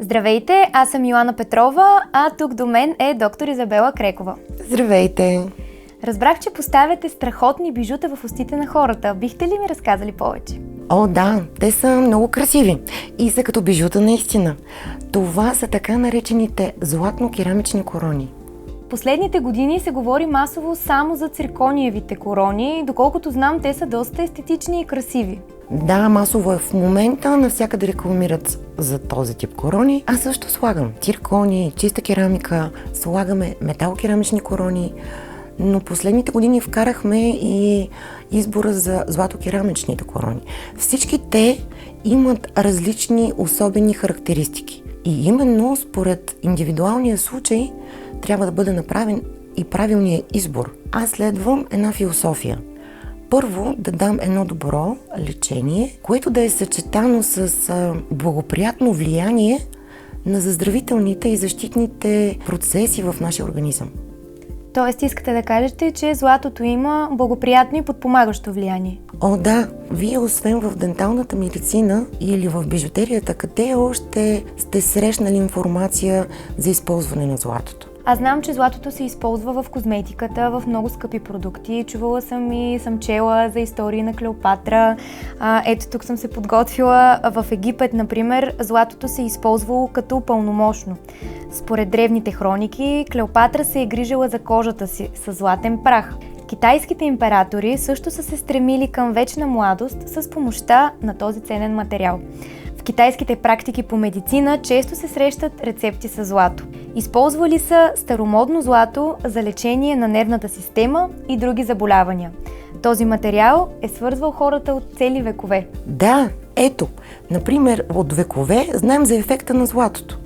Здравейте, аз съм Йоана Петрова, а тук до мен е доктор Изабела Крекова. Здравейте! Разбрах, че поставяте страхотни бижута в устите на хората. Бихте ли ми разказали повече? О, да, те са много красиви и са като бижута наистина. Това са така наречените златно-керамични корони. Последните години се говори масово само за циркониевите корони. Доколкото знам, те са доста естетични и красиви. Да, масово е в момента, навсякъде рекламират за този тип корони. Аз също слагам циркони, чиста керамика, слагаме металокерамични корони, но последните години вкарахме и избора за златокерамичните корони. Всички те имат различни особени характеристики и именно според индивидуалния случай трябва да бъде направен и правилният избор. Аз следвам една философия. Първо да дам едно добро лечение, което да е съчетано с благоприятно влияние на заздравителните и защитните процеси в нашия организъм. Тоест искате да кажете, че златото има благоприятно и подпомагащо влияние? О, да! Вие освен в денталната медицина или в бижутерията, къде още сте срещнали информация за използване на златото? Аз знам, че златото се използва в козметиката, в много скъпи продукти. Чувала съм и съм чела за истории на Клеопатра. Ето тук съм се подготвила. В Египет, например, златото се е използвало като пълномощно. Според древните хроники, Клеопатра се е грижила за кожата си с златен прах. Китайските императори също са се стремили към вечна младост с помощта на този ценен материал. В китайските практики по медицина често се срещат рецепти с злато. Използвали са старомодно злато за лечение на нервната система и други заболявания. Този материал е свързвал хората от цели векове. Да, ето, например, от векове знаем за ефекта на златото.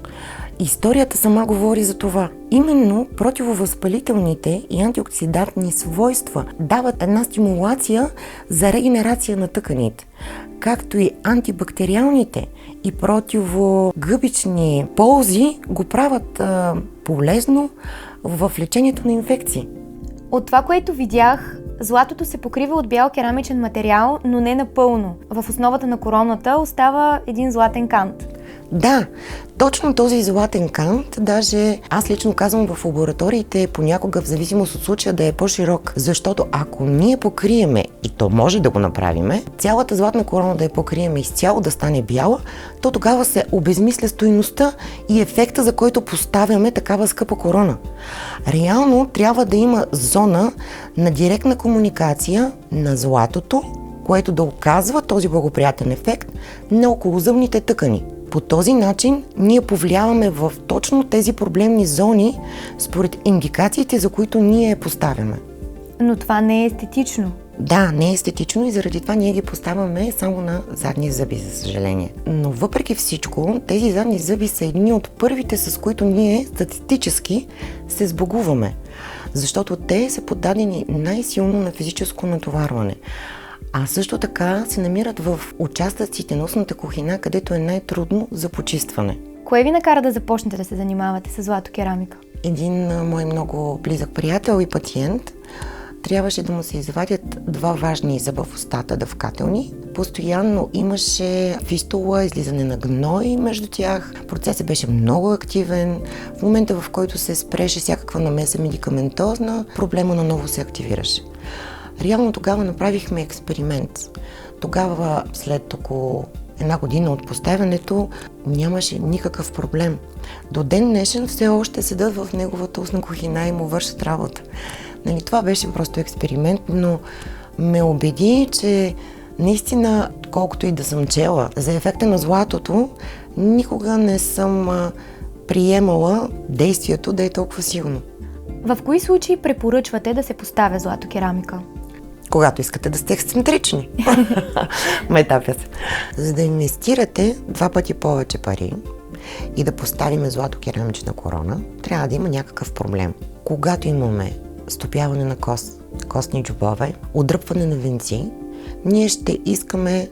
Историята сама говори за това. Именно противовъзпалителните и антиоксидантни свойства дават една стимулация за регенерация на тъканите, както и антибактериалните и противогъбични ползи го правят полезно в лечението на инфекции. От това, което видях, златото се покрива от бял керамичен материал, но не напълно. В основата на короната остава един златен кант. Да, точно този златен кант, даже аз лично казвам в лабораториите понякога в зависимост от случая да е по-широк, защото ако ние покриеме, и то може да го направиме, цялата златна корона да я покриеме изцяло да стане бяла, то тогава се обезмисля стойността и ефекта, за който поставяме такава скъпа корона. Реално трябва да има зона на директна комуникация на златото, което да оказва този благоприятен ефект на околозъбните тъкани. По този начин ние повлияваме в точно тези проблемни зони според индикациите, за които ние поставяме. Но това не е естетично. Да, не е естетично и заради това ние ги поставяме само на задни зъби, за съжаление. Но въпреки всичко, тези задни зъби са едни от първите, с които ние статистически се сбогуваме, защото те са поддадени най-силно на физическо натоварване. А също така се намират в участъците на устната кухина, където е най-трудно за почистване. Кое ви накара да започнете да се занимавате с златокерамика? Един мой много близък приятел и пациент трябваше да му се извадят два важни зъба в устата, дъвкателни. Постоянно имаше фистула, излизане на гной между тях. Процесът беше много активен. В момента, в който се спреше всякаква намеса медикаментозна, проблема наново се активираше. Реално тогава направихме експеримент. Тогава, след около една година от поставянето, нямаше никакъв проблем. До ден днешен все още седат в неговата устна кухина и му вършат работа. Това беше просто експеримент, но ме убеди, че наистина, колкото и да съм чела за ефекта на златото, никога не съм приемала действието да е толкова силно. В кои случаи препоръчвате да се поставя златокерамика? Когато искате да сте ексцентрични. Метапя се. За да инвестирате 2 пъти повече пари и да поставим златокерамична корона, трябва да има някакъв проблем. Когато имаме стопяване на костни джобове, отдръпване на венци, ние ще искаме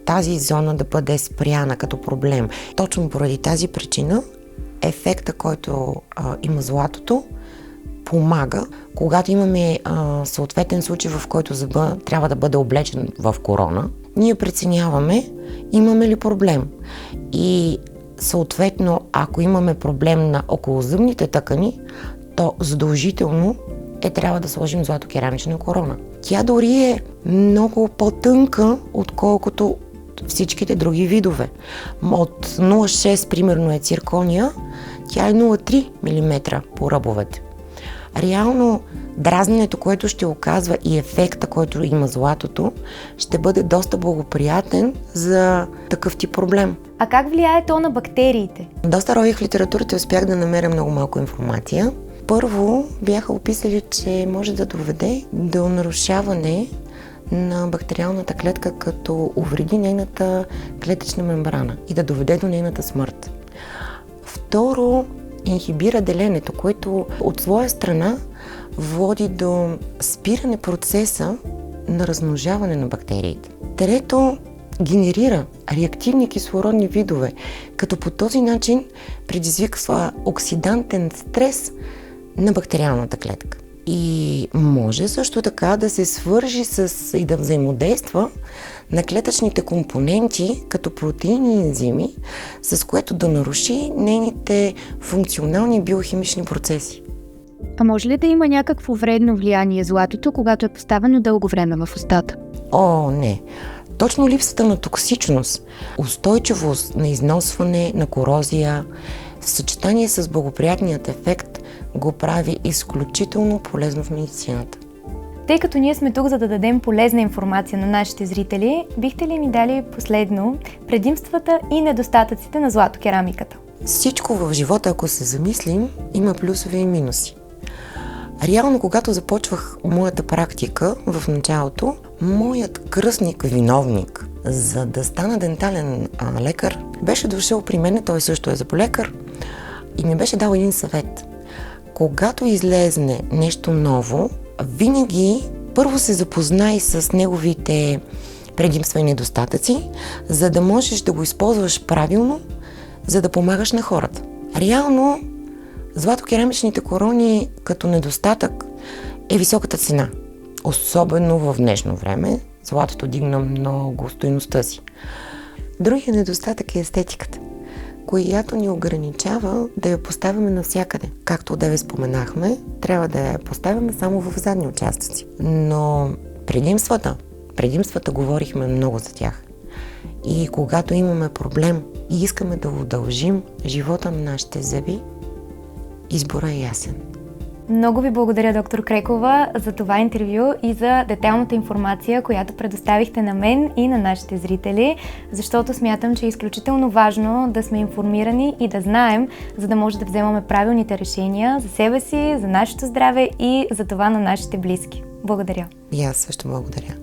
тази зона да бъде спряна като проблем. Точно поради тази причина ефекта, който има златото, помага, когато имаме съответен случай, в който зъба трябва да бъде облечен в корона, ние преценяваме имаме ли проблем. И Съответно, ако имаме проблем на околозъбните тъкани, то задължително трябва да сложим златокерамична корона. Тя дори е много по-тънка, отколкото всичките други видове. От 0,6 примерно е циркония, тя е 0,3 мм по ръбовете. Реално дразненето, което ще оказва и ефекта, който има златото, ще бъде доста благоприятен за такъв тип проблем. А как влияе то на бактериите? Доста рових в литературата и успях да намеря много малко информация. Първо бяха описали, че може да доведе до нарушаване на бактериалната клетка, като увреди нейната клетъчна мембрана и да доведе до нейната смърт. Второ, инхибира деленето, което от своя страна води до спиране процеса на размножаване на бактериите. Трето, генерира реактивни кислородни видове, като по този начин предизвиква оксидантен стрес на бактериалната клетка. И може също така да се свържи и да взаимодейства на клетъчните компоненти, като протеини и ензими, с което да наруши нейните функционални биохимични процеси. А може ли да има някакво вредно влияние златото, когато е поставено дълго време в устата? О, не! Точно липсата на токсичност, устойчивост на износване, на корозия, в съчетание с благоприятният ефект го прави изключително полезно в медицината. Тъй като ние сме тук, за да дадем полезна информация на нашите зрители, бихте ли ми дали последно предимствата и недостатъците на златокерамиката? Всичко в живота, ако се замислим, има плюсове и минуси. Реално, когато започвах моята практика в началото, моят кръстник, виновник, за да стана дентален лекар, беше дошъл при мен, той също е зъболекар, и ми беше дал един съвет. Когато излезне нещо ново, винаги първо се запознай с неговите предимства и недостатъци, за да можеш да го използваш правилно, за да помагаш на хората. Реално, златокерамичните корони като недостатък е високата цена. Особено в днешно време. Златото дигна много стойността си. Другият недостатък е естетиката, която ни ограничава да я поставяме навсякъде. Както одеве споменахме, трябва да я поставяме само в задни участъци. Но предимствата говорихме много за тях. И когато имаме проблем и искаме да удължим живота на нашите зъби, избора е ясен. Много ви благодаря, доктор Крекова, за това интервю и за детайлната информация, която предоставихте на мен и на нашите зрители, защото смятам, че е изключително важно да сме информирани и да знаем, за да може да вземаме правилните решения за себе си, за нашето здраве и за това на нашите близки. Благодаря. И аз също благодаря.